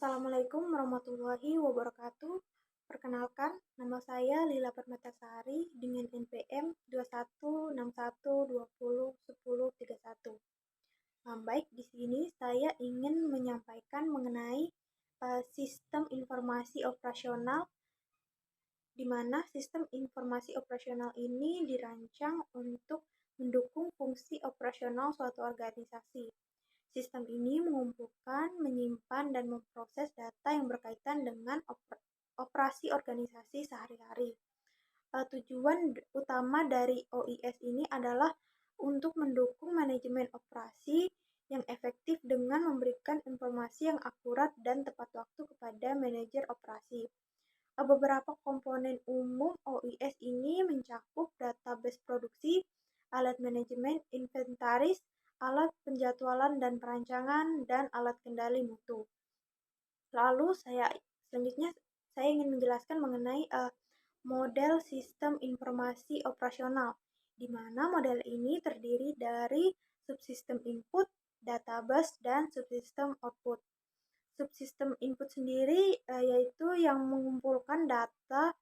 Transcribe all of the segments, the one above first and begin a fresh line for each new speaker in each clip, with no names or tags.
Assalamualaikum warahmatullahi wabarakatuh. Perkenalkan, nama saya Lila Permatasari dengan NPM 2161201031. Baik, di sini saya ingin menyampaikan mengenai sistem informasi operasional, di mana sistem informasi operasional ini dirancang untuk mendukung fungsi operasional suatu organisasi. Sistem ini mengumpulkan, menyimpan, dan memproses data yang berkaitan dengan operasi organisasi sehari-hari. Tujuan utama dari OIS ini adalah untuk mendukung manajemen operasi yang efektif dengan memberikan informasi yang akurat dan tepat waktu kepada manajer operasi. Beberapa komponen umum OIS ini mencakup database produksi, alat manajemen inventaris, alat penjadwalan dan perancangan, dan alat kendali mutu. Lalu selanjutnya saya ingin menjelaskan mengenai model sistem informasi operasional, di mana model ini terdiri dari subsistem input, database, dan subsistem output. Subsistem input sendiri yaitu yang mengumpulkan data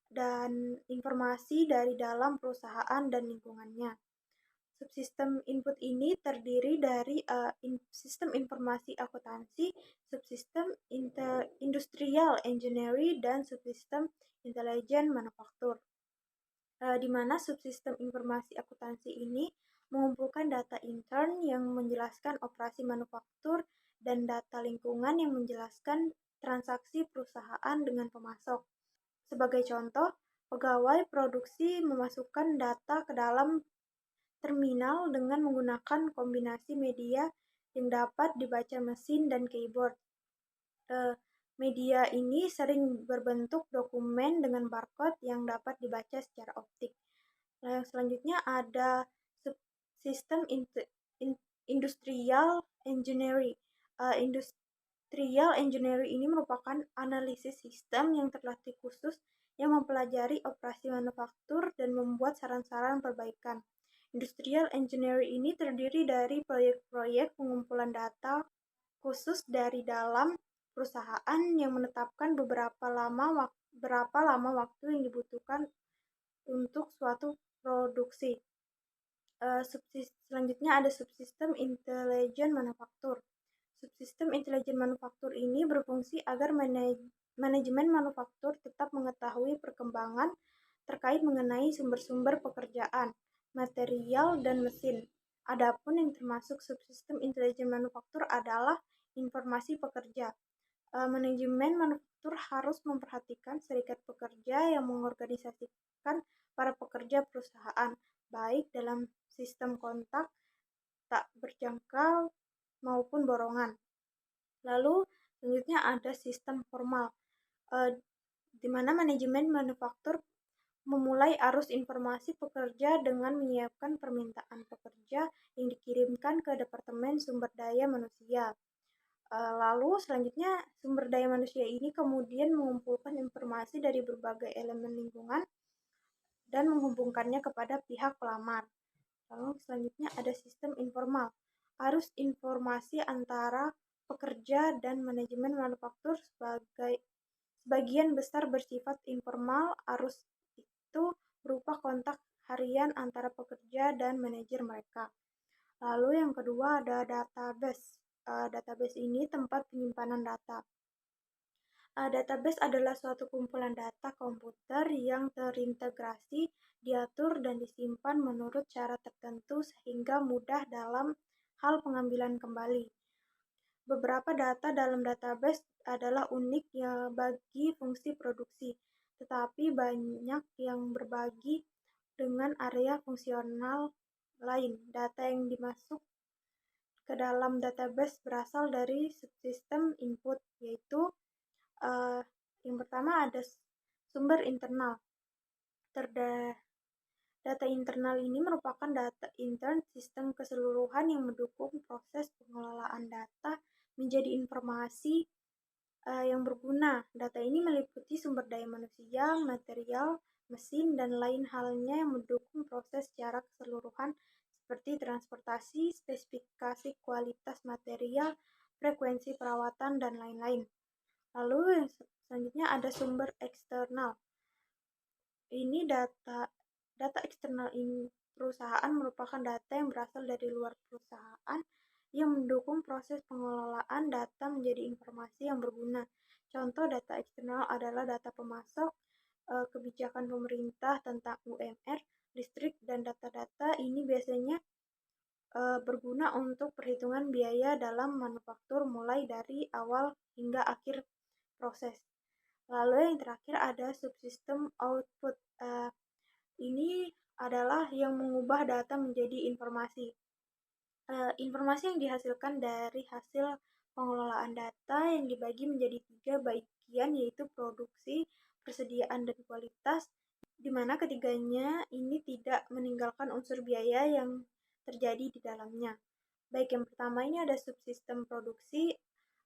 dan informasi dari dalam perusahaan dan lingkungannya. Subsistem input ini terdiri dari sistem informasi akuntansi, subsistem industrial engineering, dan subsistem intelijen manufaktur. Di mana subsistem informasi akuntansi ini mengumpulkan data intern yang menjelaskan operasi manufaktur dan data lingkungan yang menjelaskan transaksi perusahaan dengan pemasok. Sebagai contoh, pegawai produksi memasukkan data ke dalam terminal dengan menggunakan kombinasi media yang dapat dibaca mesin dan keyboard. Media ini sering berbentuk dokumen dengan barcode yang dapat dibaca secara optik. Yang selanjutnya ada sistem industrial engineering. Industrial engineering ini merupakan analisis sistem yang terlatih khusus yang mempelajari operasi manufaktur dan membuat saran-saran perbaikan. Industrial engineering ini terdiri dari proyek-proyek pengumpulan data khusus dari dalam perusahaan yang menetapkan berapa lama waktu yang dibutuhkan untuk suatu produksi. Selanjutnya ada subsistem intelijen manufaktur. Subsistem intelijen manufaktur ini berfungsi agar manajemen manufaktur tetap mengetahui perkembangan terkait mengenai sumber-sumber pekerjaan, material, dan mesin. Adapun yang termasuk subsistem intelijen manufaktur adalah informasi pekerja. Manajemen manufaktur harus memperhatikan serikat pekerja yang mengorganisasikan para pekerja perusahaan, baik dalam sistem kontak, tak berjangkau, maupun borongan. Lalu selanjutnya ada sistem formal, di mana manajemen manufaktur memulai arus informasi pekerja dengan menyiapkan permintaan pekerja yang dikirimkan ke Departemen Sumber Daya Manusia. Lalu selanjutnya sumber daya manusia ini kemudian mengumpulkan informasi dari berbagai elemen lingkungan dan menghubungkannya kepada pihak pelamar. Lalu selanjutnya ada sistem informal. Arus informasi antara pekerja dan manajemen manufaktur sebagian besar bersifat informal. Arus itu berupa kontak harian antara pekerja dan manajer mereka. Lalu yang kedua ada database. Database ini tempat penyimpanan data. Database adalah suatu kumpulan data komputer yang terintegrasi, diatur, dan disimpan menurut cara tertentu sehingga mudah dalam hal pengambilan kembali. Beberapa data dalam database adalah unik ya bagi fungsi produksi, tetapi banyak yang berbagi dengan area fungsional lain. Data yang dimasuk ke dalam database berasal dari subsistem input, yaitu yang pertama ada sumber internal. Data internal ini merupakan data intern sistem keseluruhan yang mendukung proses pengelolaan data menjadi informasi yang berguna. Data ini meliputi sumber daya manusia, material, mesin, dan lain halnya yang mendukung proses secara keseluruhan seperti transportasi, spesifikasi kualitas material, frekuensi perawatan, dan lain-lain. Lalu yang selanjutnya ada sumber eksternal. Ini data eksternal perusahaan merupakan data yang berasal dari luar perusahaan yang mendukung proses pengelolaan data menjadi informasi yang berguna. Contoh data eksternal adalah data pemasok, kebijakan pemerintah tentang UMR, listrik, dan data-data ini biasanya berguna untuk perhitungan biaya dalam manufaktur mulai dari awal hingga akhir proses. Lalu yang terakhir ada subsistem output. Ini adalah yang mengubah data menjadi informasi. Informasi yang dihasilkan dari hasil pengelolaan data yang dibagi menjadi 3 bagian, yaitu produksi, persediaan, dan kualitas, di mana ketiganya ini tidak meninggalkan unsur biaya yang terjadi di dalamnya. Baik, yang pertama ini ada subsistem produksi.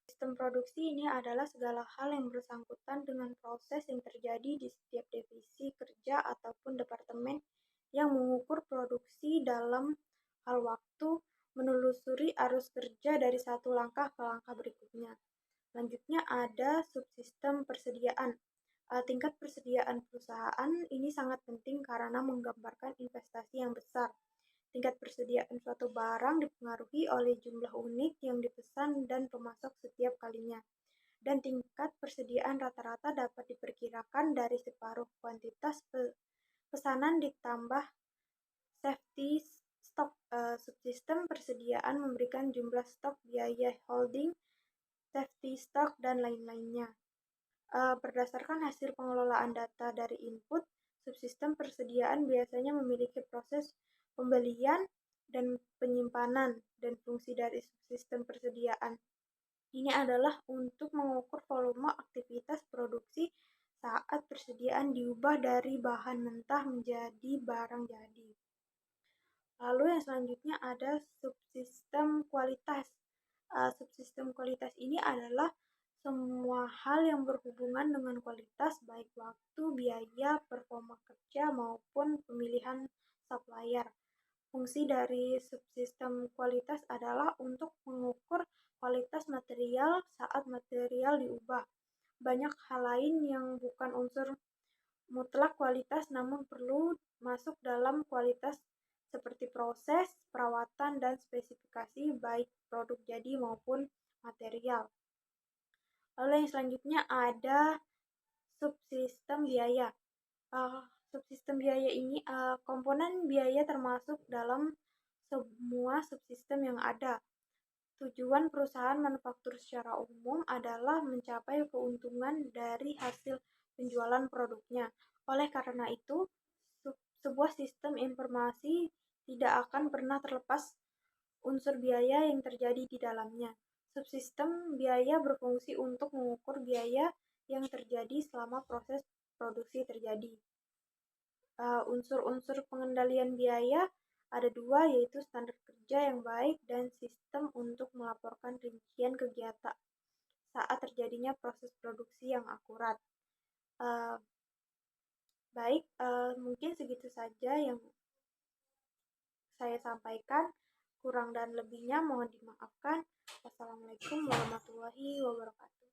Sistem produksi ini adalah segala hal yang bersangkutan dengan proses yang terjadi di setiap divisi kerja ataupun departemen yang mengukur produksi dalam hal waktu, menelusuri arus kerja dari satu langkah ke langkah berikutnya. Selanjutnya ada subsistem persediaan. Tingkat persediaan perusahaan ini sangat penting karena menggambarkan investasi yang besar. Tingkat persediaan suatu barang dipengaruhi oleh jumlah unit yang dipesan dan pemasok setiap kalinya. Dan tingkat persediaan rata-rata dapat diperkirakan dari separuh kuantitas pesanan ditambah safety stock. Subsistem persediaan memberikan jumlah stok, biaya holding, safety stock, dan lain-lainnya. Berdasarkan hasil pengelolaan data dari input, subsistem persediaan biasanya memiliki proses pembelian dan penyimpanan, dan fungsi dari subsistem persediaan ini adalah untuk mengukur volume aktivitas produksi saat persediaan diubah dari bahan mentah menjadi barang jadi. Lalu yang selanjutnya ada subsistem kualitas. Subsistem kualitas ini adalah semua hal yang berhubungan dengan kualitas, baik waktu, biaya, performa kerja, maupun pemilihan supplier. Fungsi dari subsistem kualitas adalah untuk mengukur kualitas material saat material diubah. Banyak hal lain yang bukan unsur mutlak kualitas namun perlu masuk dalam kualitas seperti proses, perawatan, dan spesifikasi baik produk jadi maupun material. Lalu yang selanjutnya ada subsistem biaya. Subsistem biaya ini komponen biaya termasuk dalam semua subsistem yang ada. Tujuan perusahaan manufaktur secara umum adalah mencapai keuntungan dari hasil penjualan produknya. Oleh karena itu, sebuah sistem informasi tidak akan pernah terlepas unsur biaya yang terjadi di dalamnya. Subsistem biaya berfungsi untuk mengukur biaya yang terjadi selama proses produksi terjadi. Unsur-unsur pengendalian biaya ada 2, yaitu standar kerja yang baik dan sistem untuk melaporkan rincian kegiatan saat terjadinya proses produksi yang akurat. Baik, mungkin segitu saja yang saya sampaikan. Kurang dan lebihnya mohon dimaafkan. Wassalamualaikum warahmatullahi wabarakatuh.